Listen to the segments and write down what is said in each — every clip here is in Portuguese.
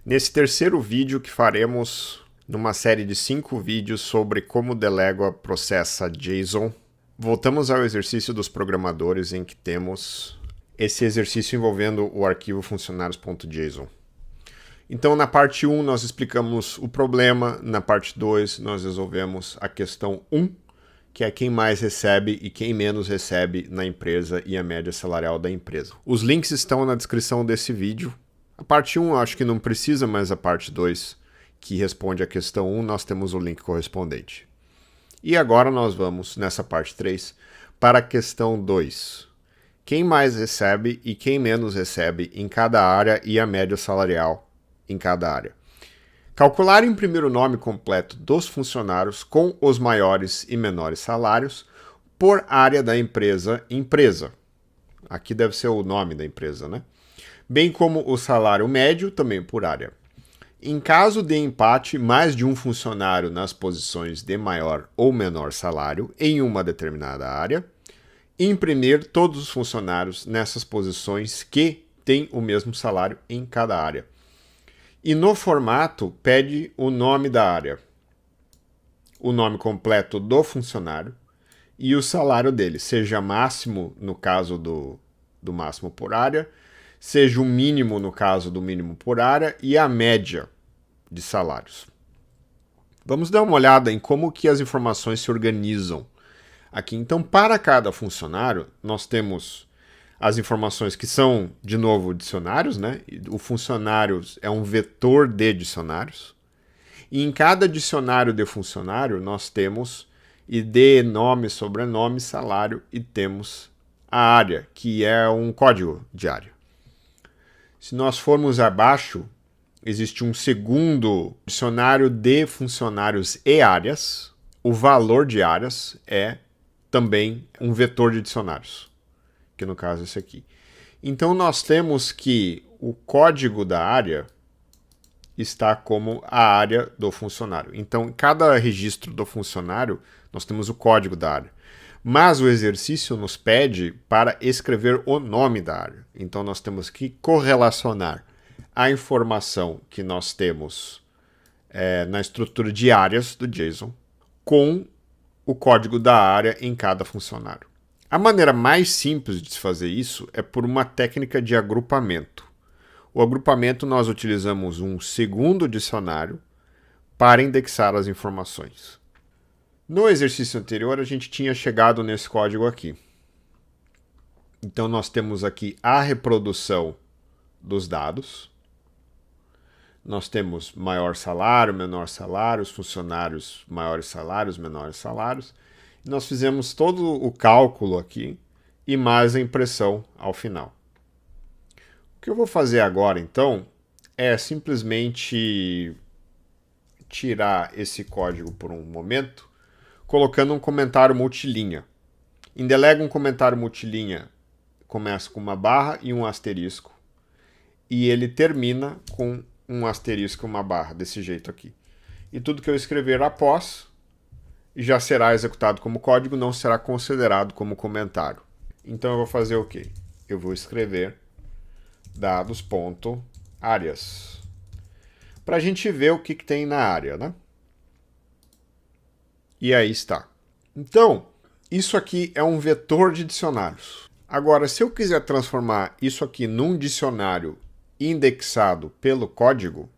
Nesse terceiro vídeo que faremos numa série de 5 vídeos sobre como o Delego processa JSON, voltamos ao exercício dos programadores em que temos esse exercício envolvendo o arquivo funcionários.json. Então, na parte 1, nós explicamos o problema, na parte 2, nós resolvemos a questão 1, que é quem mais recebe e quem menos recebe na empresa e a média salarial da empresa. Os links estão na descrição desse vídeo. A parte 1 eu acho que não precisa, mas a parte 2, que responde a questão 1, nós temos o link correspondente. E agora nós vamos, nessa parte 3, para a questão 2. Quem mais recebe e quem menos recebe em cada área e a média salarial em cada área. Calcular imprimir o nome completo dos funcionários com os maiores e menores salários por área da empresa. Aqui deve ser o nome da empresa, né? Bem como o salário médio também por área. Em caso de empate, mais de um funcionário nas posições de maior ou menor salário em uma determinada área, imprimir todos os funcionários nessas posições que têm o mesmo salário em cada área. E no formato, pede o nome da área, o nome completo do funcionário e o salário dele, seja máximo no caso do máximo por área, seja o mínimo no caso do mínimo por área e a média de salários. Vamos dar uma olhada em como que as informações se organizam aqui. Então, para cada funcionário, nós temos as informações que são, de novo, dicionários, né? O funcionário é um vetor de dicionários. E em cada dicionário de funcionário, nós temos ID, nome, sobrenome, salário e temos a área, que é um código de área. Se nós formos abaixo, existe um segundo dicionário de funcionários e áreas. O valor de áreas é também um vetor de dicionários, que no caso é esse aqui. Então nós temos que o código da área está como a área do funcionário. Então, em cada registro do funcionário, nós temos o código da área. Mas o exercício nos pede para escrever o nome da área. Então nós temos que correlacionar a informação que nós temos na estrutura de áreas do JSON com o código da área em cada funcionário. A maneira mais simples de se fazer isso é por uma técnica de agrupamento. O agrupamento nós utilizamos um segundo dicionário para indexar as informações. No exercício anterior a gente tinha chegado nesse código aqui. Então nós temos aqui a reprodução dos dados. Nós temos maior salário, menor salário, os funcionários maiores salários, menores salários. Nós fizemos todo o cálculo aqui e mais a impressão ao final. O que eu vou fazer agora, então, é simplesmente tirar esse código por um momento, colocando um comentário multilinha. Em Delego, um comentário multilinha começa com uma barra e um asterisco, e ele termina com um asterisco e uma barra, desse jeito aqui. E tudo que eu escrever após já será executado como código, não será considerado como comentário. Então eu vou fazer o quê? Eu vou escrever dados.áreas para a gente ver o que tem na área, né? E aí está. Então, isso aqui é um vetor de dicionários. Agora, se eu quiser transformar isso aqui num dicionário indexado pelo código,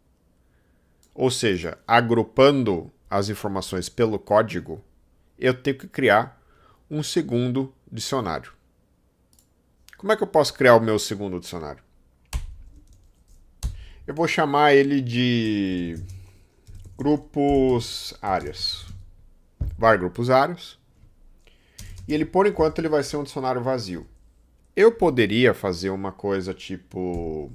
ou seja, agrupando as informações pelo código, eu tenho que criar um segundo dicionário. Como é que eu posso criar o meu segundo dicionário? Eu vou chamar ele de grupos áreas. Var grupos áreas. E ele, por enquanto, ele vai ser um dicionário vazio. Eu poderia fazer uma coisa tipo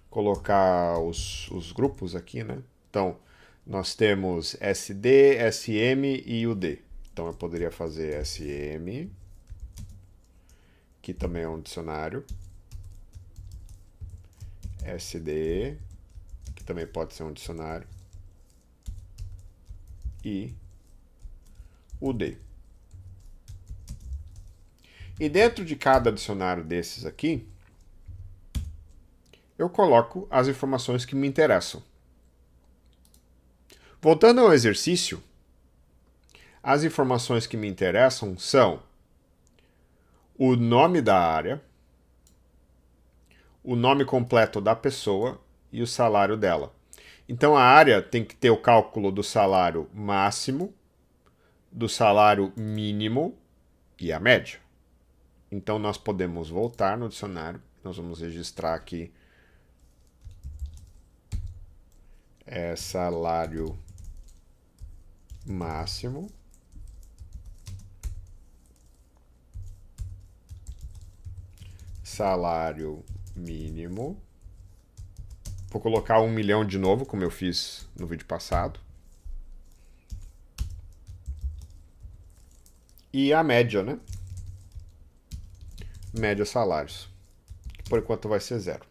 colocar os grupos aqui, né? Então, nós temos SD, SM e UD. Então, eu poderia fazer SM, que também é um dicionário. SD, que também pode ser um dicionário. E UD. E dentro de cada dicionário desses aqui, eu coloco as informações que me interessam. Voltando ao exercício, as informações que me interessam são o nome da área, o nome completo da pessoa e o salário dela. Então a área tem que ter o cálculo do salário máximo, do salário mínimo e a média. Então nós podemos voltar no dicionário, nós vamos registrar aqui salário máximo, salário mínimo. Vou colocar 1 milhão de novo, como eu fiz no vídeo passado. E a média, né? Média salários. Que por enquanto vai ser 0.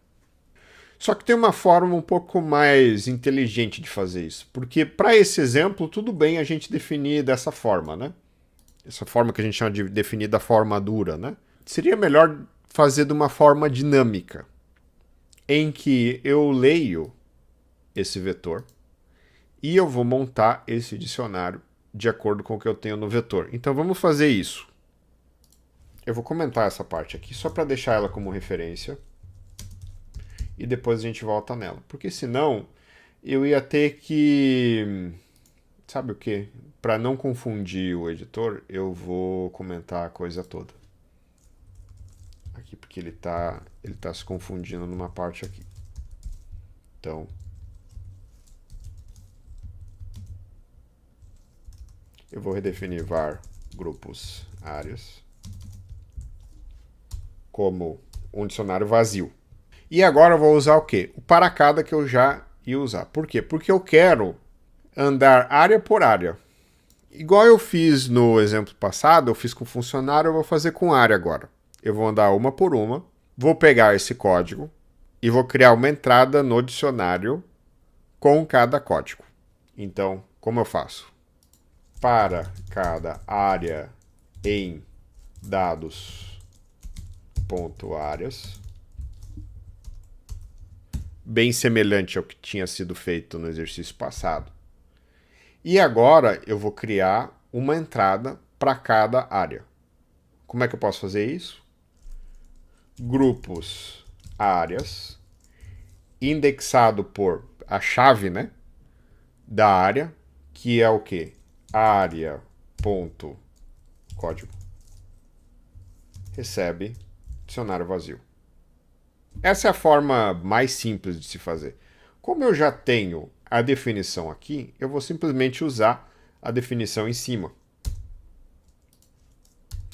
Só que tem uma forma um pouco mais inteligente de fazer isso. Porque para esse exemplo, tudo bem a gente definir dessa forma, né? Essa forma que a gente chama de definir da forma dura, né? Seria melhor fazer de uma forma dinâmica, em que eu leio esse vetor e eu vou montar esse dicionário de acordo com o que eu tenho no vetor. Então vamos fazer isso. Eu vou comentar essa parte aqui só para deixar ela como referência e depois a gente volta nela. Porque senão eu ia ter que... Sabe o quê? Para não confundir o editor, eu vou comentar a coisa toda. Aqui, porque ele tá se confundindo numa parte aqui. Então, eu vou redefinir var grupos áreas como um dicionário vazio. E agora eu vou usar o quê? O para cada que eu já ia usar. Por quê? Porque eu quero andar área por área. Igual eu fiz no exemplo passado, eu fiz com funcionário, eu vou fazer com área agora. Eu vou andar uma por uma, vou pegar esse código e vou criar uma entrada no dicionário com cada código. Então, como eu faço? Para cada área em dados.áreas, bem semelhante ao que tinha sido feito no exercício passado. E agora eu vou criar uma entrada para cada área. Como é que eu posso fazer isso? Grupos áreas, indexado por a chave, né, da área, que é o quê? Área.código. Recebe dicionário vazio. Essa é a forma mais simples de se fazer. Como eu já tenho a definição aqui, eu vou simplesmente usar a definição em cima.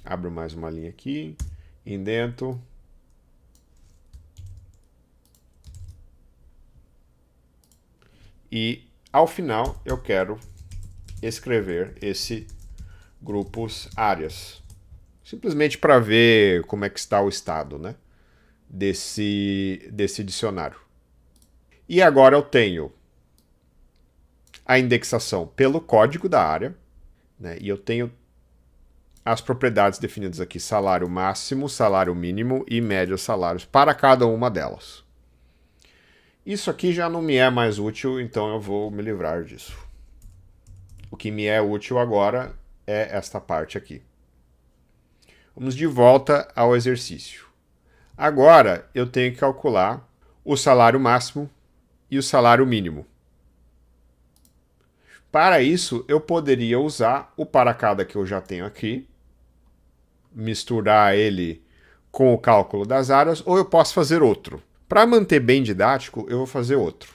Abro mais uma linha aqui, indento. E, ao final, eu quero escrever esse grupos áreas. Simplesmente para ver como é que está o estado, né, desse dicionário. E agora eu tenho a indexação pelo código da área, né, e eu tenho as propriedades definidas aqui, salário máximo, salário mínimo e médios salários para cada uma delas. Isso aqui já não me é mais útil, então eu vou me livrar disso. O que me é útil agora é esta parte aqui. Vamos de volta ao exercício. Agora eu tenho que calcular o salário máximo e o salário mínimo. Para isso, eu poderia usar o para cada que eu já tenho aqui, misturar ele com o cálculo das áreas, ou eu posso fazer outro. Para manter bem didático, eu vou fazer outro.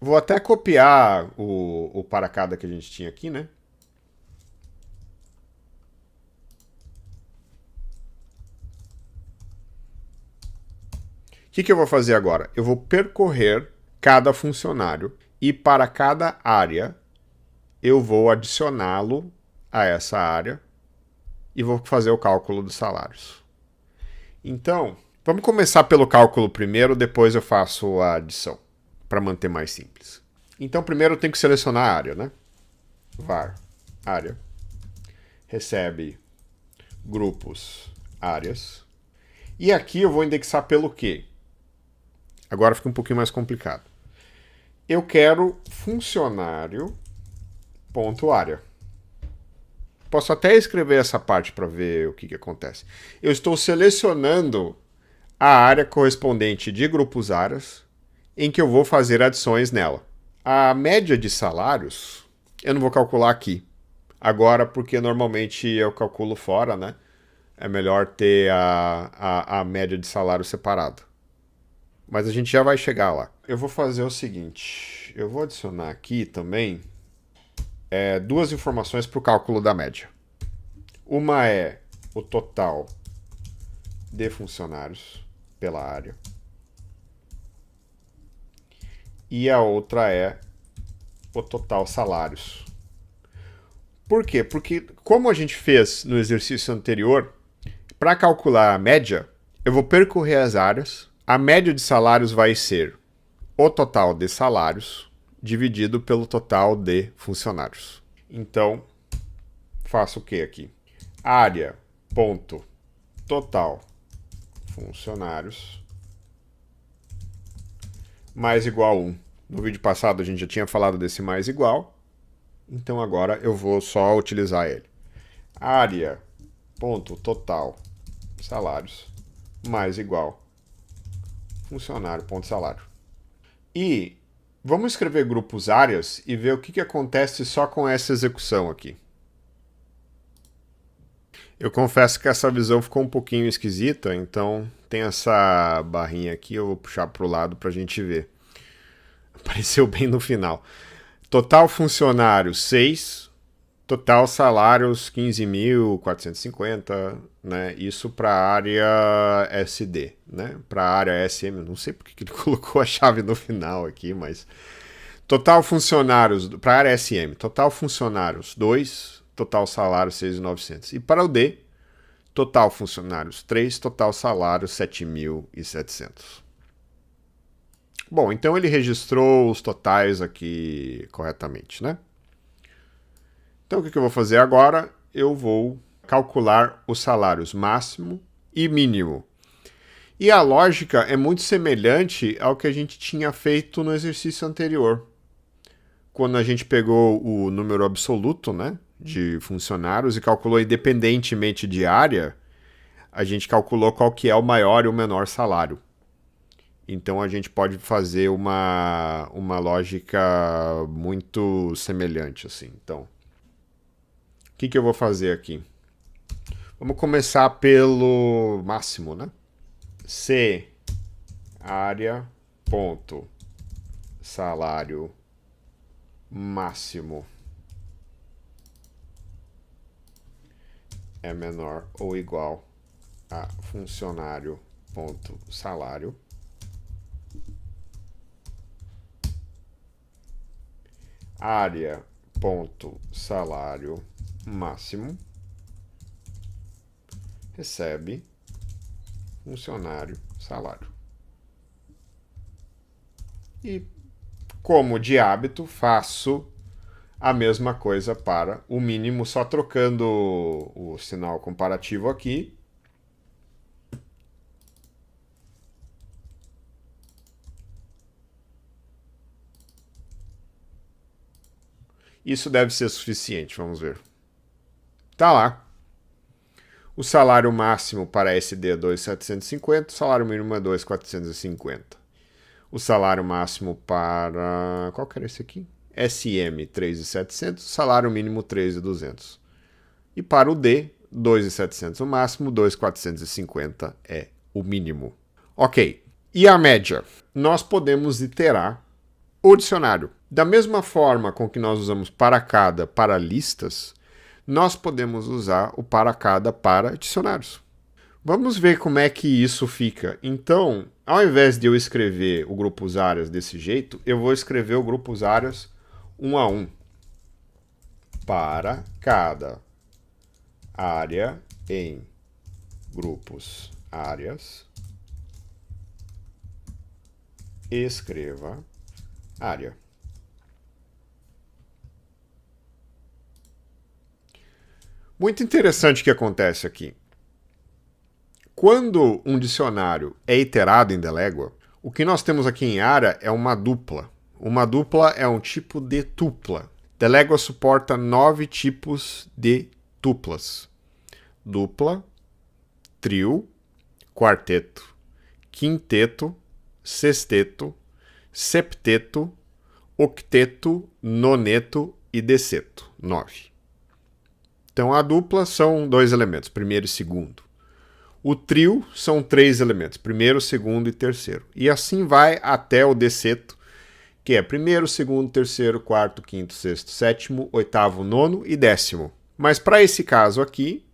Vou até copiar o para cada que a gente tinha aqui, né? O que eu vou fazer agora? Eu vou percorrer cada funcionário e para cada área eu vou adicioná-lo a essa área e vou fazer o cálculo dos salários. Então, vamos começar pelo cálculo primeiro, depois eu faço a adição, para manter mais simples. Então, primeiro eu tenho que selecionar a área, né? var área recebe grupos áreas E aqui eu vou indexar pelo quê? Agora fica um pouquinho mais complicado. Eu quero funcionário.área. Posso até escrever essa parte para ver o que acontece. Eu estou selecionando a área correspondente de grupos áreas em que eu vou fazer adições nela. A média de salários eu não vou calcular aqui. Agora, porque normalmente eu calculo fora, né? É melhor ter a média de salário separada. Mas a gente já vai chegar lá. Eu vou fazer o seguinte. Eu vou adicionar aqui também duas informações para o cálculo da média. Uma é o total de funcionários pela área. E a outra é o total salários. Por quê? Porque, como a gente fez no exercício anterior, para calcular a média, eu vou percorrer as áreas. A média de salários vai ser o total de salários dividido pelo total de funcionários. Então, faço o que aqui? Área, ponto, total, funcionários, mais igual a 1. No vídeo passado a gente já tinha falado desse mais igual, então agora eu vou só utilizar ele. Área, ponto, total, salários, mais igual, funcionário, ponto, salário. E vamos escrever grupos áreas e ver o que acontece só com essa execução aqui. Eu confesso que essa visão ficou um pouquinho esquisita, então tem essa barrinha aqui, eu vou puxar para o lado para a gente ver. Apareceu bem no final. Total funcionários 6, total salários 15.450, né? Isso para a área SD, né? Para a área SM, não sei porque ele colocou a chave no final aqui, mas total funcionários para a área SM, total funcionários 2, total salário 6.900. E para o D, total funcionários 3, total salário 7.700. Bom, então ele registrou os totais aqui corretamente, né? Então o que eu vou fazer agora? Eu vou calcular os salários máximo e mínimo. E a lógica é muito semelhante ao que a gente tinha feito no exercício anterior. Quando a gente pegou o número absoluto, né, de funcionários e calculou independentemente de área, a gente calculou qual que é o maior e o menor salário. Então a gente pode fazer uma lógica muito semelhante assim. Então, o que eu vou fazer aqui? Vamos começar pelo máximo, né? Se área ponto salário máximo é menor ou igual a funcionário ponto salário, área ponto salário máximo recebe funcionário salário. E, como de hábito, faço a mesma coisa para o mínimo, só trocando o sinal comparativo aqui. Isso deve ser suficiente, vamos ver. Tá lá. O salário máximo para SD é 2.750, o salário mínimo é 2.450. O salário máximo para... qual que era esse aqui? SM, 3.700, salário mínimo 3.200. E para o D, 2.700 o máximo, 2.450 é o mínimo. Ok. E a média? Nós podemos iterar o dicionário. Da mesma forma com que nós usamos para cada para listas, nós podemos usar o para cada para dicionários. Vamos ver como é que isso fica. Então, ao invés de eu escrever o grupos áreas desse jeito, eu vou escrever o grupos áreas 1 a 1. Para cada área em grupos áreas, escreva área. Muito interessante o que acontece aqui. Quando um dicionário é iterado em Delégua, o que nós temos aqui em área é uma dupla. Uma dupla é um tipo de tupla. Delégua suporta 9 tipos de tuplas. Dupla, trio, quarteto, quinteto, sexteto, septeto, octeto, noneto e deceto. 9. Então a dupla são 2 elementos, primeiro e segundo. O trio são 3 elementos, primeiro, segundo e terceiro. E assim vai até o deceto, que é primeiro, segundo, terceiro, quarto, quinto, sexto, sétimo, oitavo, nono e décimo. Mas para esse caso aqui,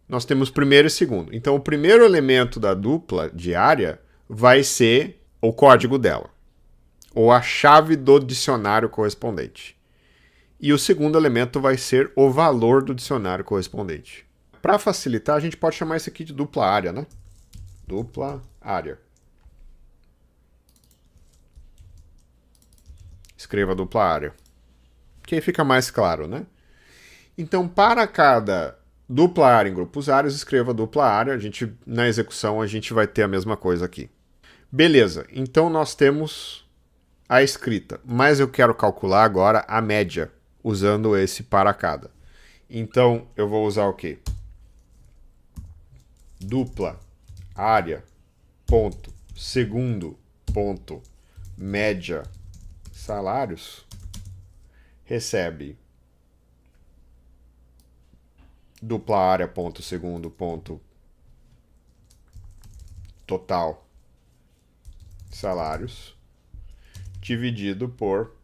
nós temos primeiro e segundo. Então o primeiro elemento da dupla diária vai ser o código dela, ou a chave do dicionário correspondente. E o segundo elemento vai ser o valor do dicionário correspondente. Para facilitar, a gente pode chamar isso aqui de dupla área, né? Dupla área. Escreva dupla área. Que aí fica mais claro, né? Então, para cada dupla área em grupos áreas, escreva dupla área. Na execução, a gente vai ter a mesma coisa aqui. Beleza, então nós temos a escrita, mas eu quero calcular agora a média, usando esse para cada. Então, eu vou usar o quê? Dupla área, ponto, segundo, ponto, média, salários, recebe dupla área, ponto, segundo, ponto, total, salários, dividido por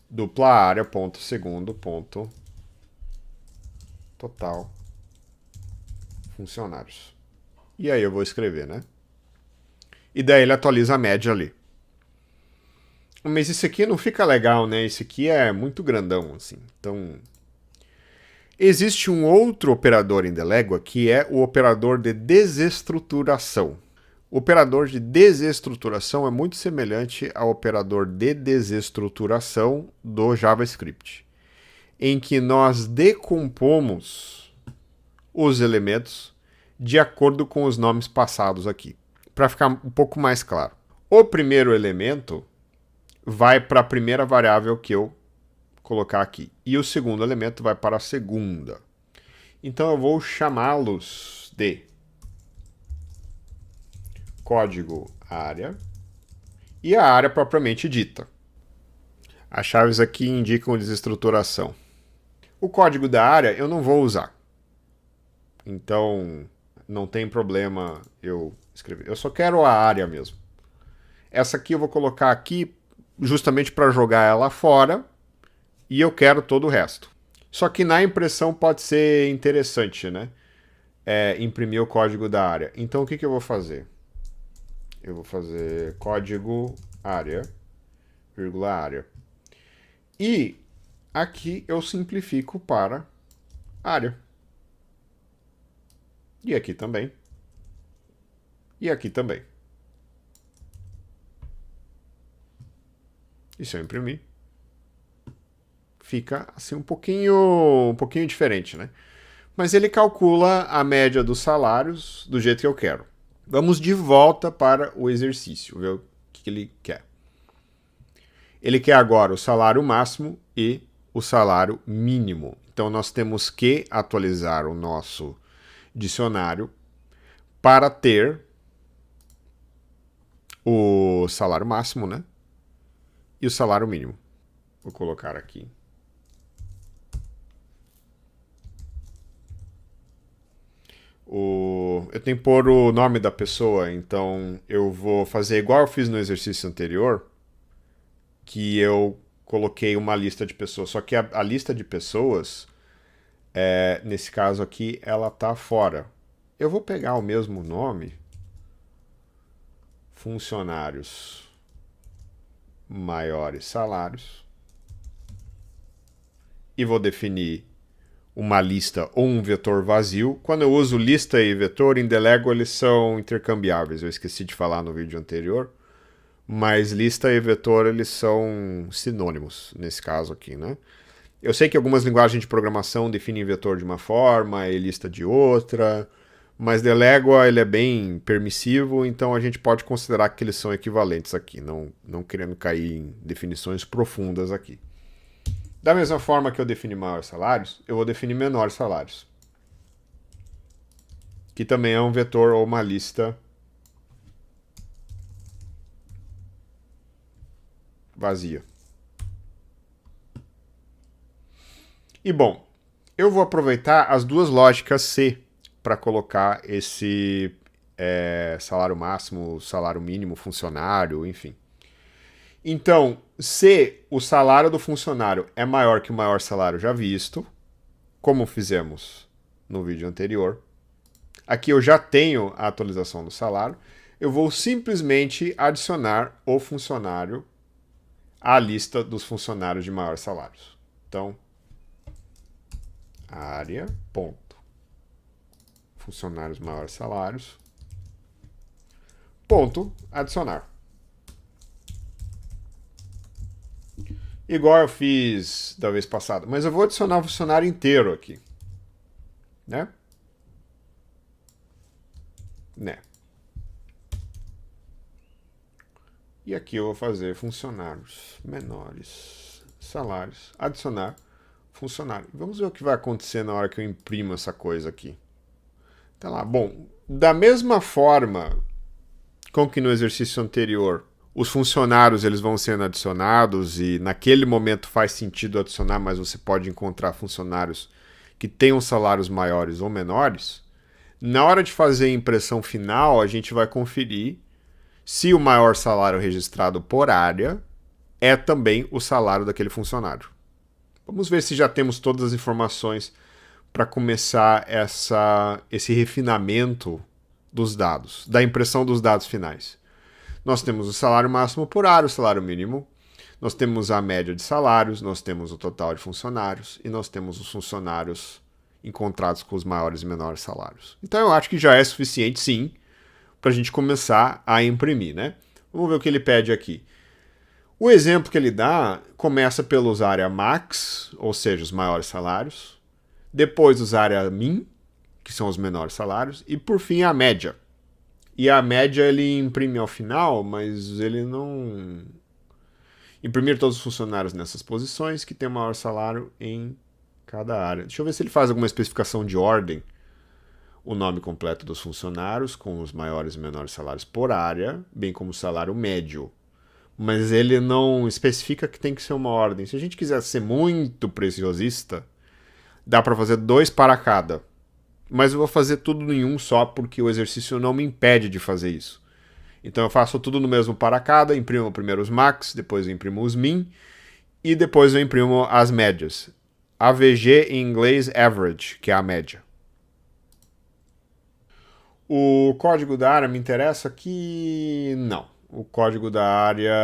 dupla área, ponto, segundo, ponto, total, funcionários. E aí eu vou escrever, né? E daí ele atualiza a média ali. Mas isso aqui não fica legal, né? Isso aqui é muito grandão, assim. Então, existe um outro operador em Delégua que é o operador de desestruturação. O operador de desestruturação é muito semelhante ao operador de desestruturação do JavaScript, em que nós decompomos os elementos de acordo com os nomes passados aqui, para ficar um pouco mais claro. O primeiro elemento vai para a primeira variável que eu colocar aqui, e o segundo elemento vai para a segunda. Então eu vou chamá-los de código área e a área propriamente dita. As chaves aqui indicam desestruturação. O código da área eu não vou usar. Então, não tem problema eu escrever. Eu só quero a área mesmo. Essa aqui eu vou colocar aqui justamente para jogar ela fora e eu quero todo o resto. Só que na impressão pode ser interessante, né? Imprimir o código da área. Então, o que eu vou fazer? Eu vou fazer código área, vírgula área. E aqui eu simplifico para área. E aqui também. E aqui também. E se eu imprimir, fica assim um pouquinho diferente, né? Mas ele calcula a média dos salários do jeito que eu quero. Vamos de volta para o exercício, ver o que ele quer. Ele quer agora o salário máximo e o salário mínimo. Então nós temos que atualizar o nosso dicionário para ter o salário máximo, né? E o salário mínimo. Vou colocar aqui. Eu tenho que pôr o nome da pessoa, então eu vou fazer igual eu fiz no exercício anterior, que eu coloquei uma lista de pessoas, só que a lista de pessoas, nesse caso aqui, ela tá fora. Eu vou pegar o mesmo nome, funcionários maiores salários, e vou definir uma lista ou um vetor vazio. Quando eu uso lista e vetor, em Delégua eles são intercambiáveis. Eu esqueci de falar no vídeo anterior. Mas lista e vetor, eles são sinônimos nesse caso aqui, né? Eu sei que algumas linguagens de programação definem vetor de uma forma e lista de outra, Mas Delégua ele é bem permissivo, então a gente pode considerar que eles são equivalentes aqui, não querendo cair em definições profundas aqui. Da mesma forma que eu defini maiores salários, eu vou definir menores salários, que também é um vetor ou uma lista vazia. E bom, eu vou aproveitar as duas lógicas C para colocar esse salário máximo, salário mínimo, funcionário, enfim. Então, se o salário do funcionário é maior que o maior salário já visto, como fizemos no vídeo anterior, aqui eu já tenho a atualização do salário, eu vou simplesmente adicionar o funcionário à lista dos funcionários de maiores salários. Então, área, ponto, funcionários maiores salários, ponto, adicionar. Igual eu fiz da vez passada, mas eu vou adicionar o funcionário inteiro aqui, né? E aqui eu vou fazer funcionários menores, salários, adicionar funcionário. Vamos ver o que vai acontecer na hora que eu imprimo essa coisa aqui. Tá lá. Bom, da mesma forma com que no exercício anterior os funcionários eles vão sendo adicionados e naquele momento faz sentido adicionar, mas você pode encontrar funcionários que tenham salários maiores ou menores. Na hora de fazer a impressão final, a gente vai conferir se o maior salário registrado por área é também o salário daquele funcionário. Vamos ver se já temos todas as informações para começar esse refinamento dos dados, da impressão dos dados finais. Nós temos o salário máximo por área, o salário mínimo, nós temos a média de salários, nós temos o total de funcionários e nós temos os funcionários encontrados com os maiores e menores salários. Então eu acho que já é suficiente, sim, para a gente começar a imprimir, né? Vamos ver o que ele pede aqui. O exemplo que ele dá começa pelos área max, ou seja, os maiores salários, depois os área min, que são os menores salários, e por fim a média. E a média ele imprime ao final, mas ele não imprimir todos os funcionários nessas posições que tem o maior salário em cada área. Deixa eu ver se ele faz alguma especificação de ordem. O nome completo dos funcionários, com os maiores e menores salários por área, bem como o salário médio. Mas ele não especifica que tem que ser uma ordem. Se a gente quiser ser muito preciosista, dá para fazer 2 para cada. Mas eu vou fazer tudo em um só, porque o exercício não me impede de fazer isso. Então eu faço tudo no mesmo para cada, imprimo primeiro os max, depois eu imprimo os min, e depois eu imprimo as médias. AVG em inglês, average, que é a média. O código da área me interessa aqui? Não. O código da área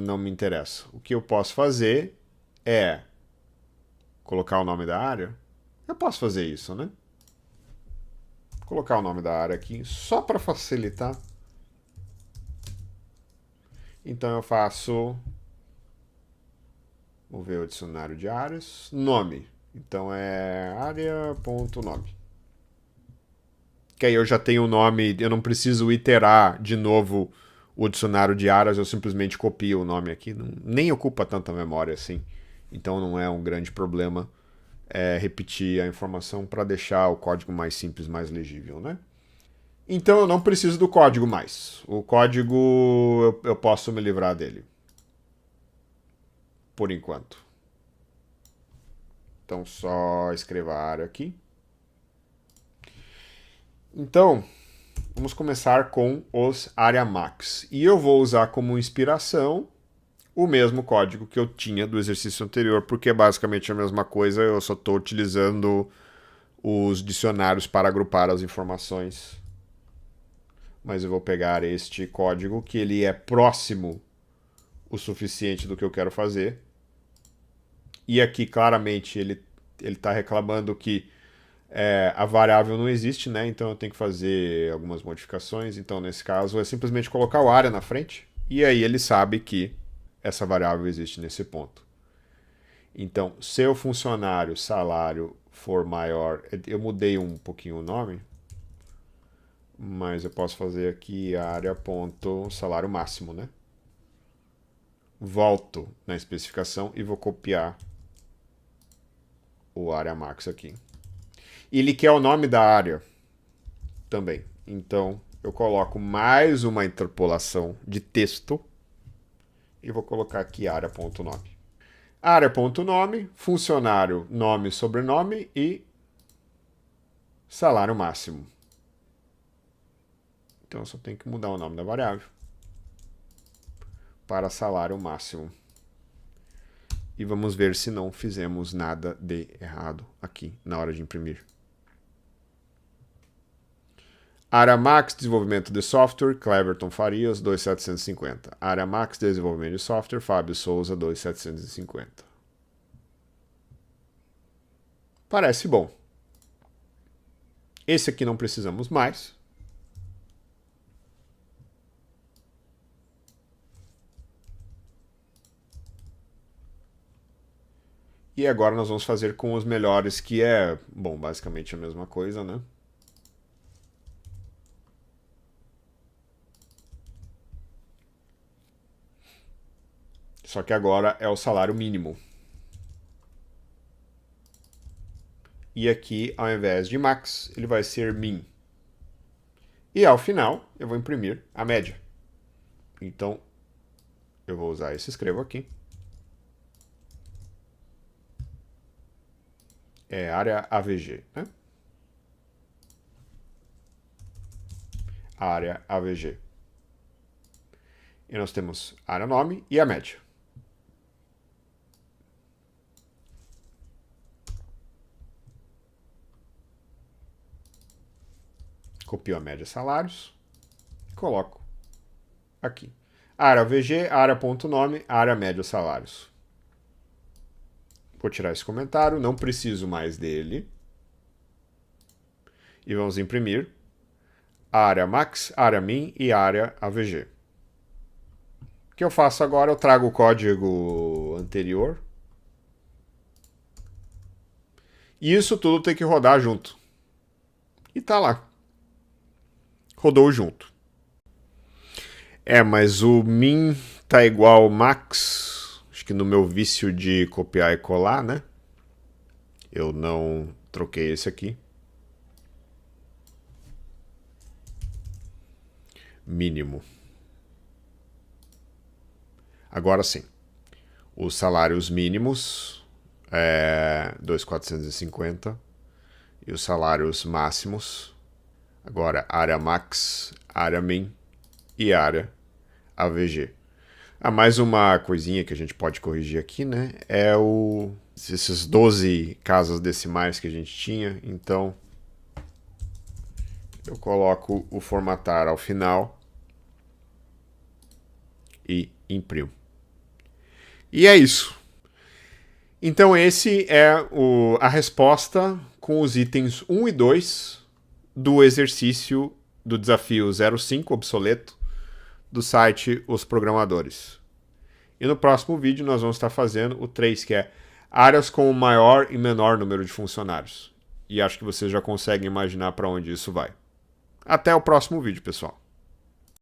não me interessa. O que eu posso fazer é colocar o nome da área. Eu posso fazer isso, né? Colocar o nome da área aqui só para facilitar. Então eu faço. Vou ver o dicionário de áreas. Nome. Então é área.nome. Que aí eu já tenho o nome, eu não preciso iterar de novo o dicionário de áreas, eu simplesmente copio o nome aqui. Nem ocupa tanta memória assim. Então não é um grande problema repetir a informação para deixar o código mais simples, mais legível, né? Então eu não preciso do código mais. O código eu posso me livrar dele. Por enquanto. Então só escreva a área aqui. Então, vamos começar com os área max. E eu vou usar como inspiração o mesmo código que eu tinha do exercício anterior, porque é basicamente a mesma coisa, eu só estou utilizando os dicionários para agrupar as informações. Mas eu vou pegar este código, que ele é próximo o suficiente do que eu quero fazer. E aqui, claramente, ele está reclamando que a variável não existe, né? Então eu tenho que fazer algumas modificações. Então, nesse caso, é simplesmente colocar o área na frente. E aí ele sabe que essa variável existe nesse ponto. Então, se o funcionário salário for maior... Eu mudei um pouquinho o nome. mas eu posso fazer aqui área.salário máximo, né? Volto na especificação e vou copiar o área max aqui. E ele quer o nome da área também. Então, eu coloco mais uma interpolação de texto e vou colocar aqui área.nome. Área.nome, funcionário, nome, sobrenome e salário máximo. Então, eu só tenho que mudar o nome da variável para salário máximo. E vamos ver se não fizemos nada de errado aqui na hora de imprimir. Área Max, desenvolvimento de software, Cleverton Farias, 2.750. Área Max, desenvolvimento de software, Fábio Souza, 2.750. Parece bom. Esse aqui não precisamos mais. E agora nós vamos fazer com os melhores, que é, bom, basicamente a mesma coisa, né? Só que agora é o salário mínimo. E aqui, ao invés de max, ele vai ser min. E ao final, eu vou imprimir a média. Então, eu vou usar esse escrevo aqui. É área AVG, né? Área AVG. E nós temos área nome e a média. Copio a média salários e coloco aqui. Área VG, área.nome, área média salários. Vou tirar esse comentário, não preciso mais dele. E vamos imprimir área max, área min e área AVG. O que eu faço agora? Eu trago o código anterior. E isso tudo tem que rodar junto. E tá lá. Rodou junto. Mas o min tá igual ao max. Acho que no meu vício de copiar e colar, né? Eu não troquei esse aqui. Mínimo. Agora sim. Os salários mínimos é 2.450 e os salários máximos, agora área max, área min e área AVG. Mais uma coisinha que a gente pode corrigir aqui, né? É esses 12 casas decimais que a gente tinha. Então, eu coloco o formatar ao final e imprimo. E é isso. Então, esse é a resposta com os itens 1 e 2 do exercício do desafio 05 obsoleto do site Os Programadores. E no próximo vídeo nós vamos estar fazendo o 3, que é áreas com o maior e menor número de funcionários. E acho que vocês já conseguem imaginar para onde isso vai. Até o próximo vídeo, pessoal.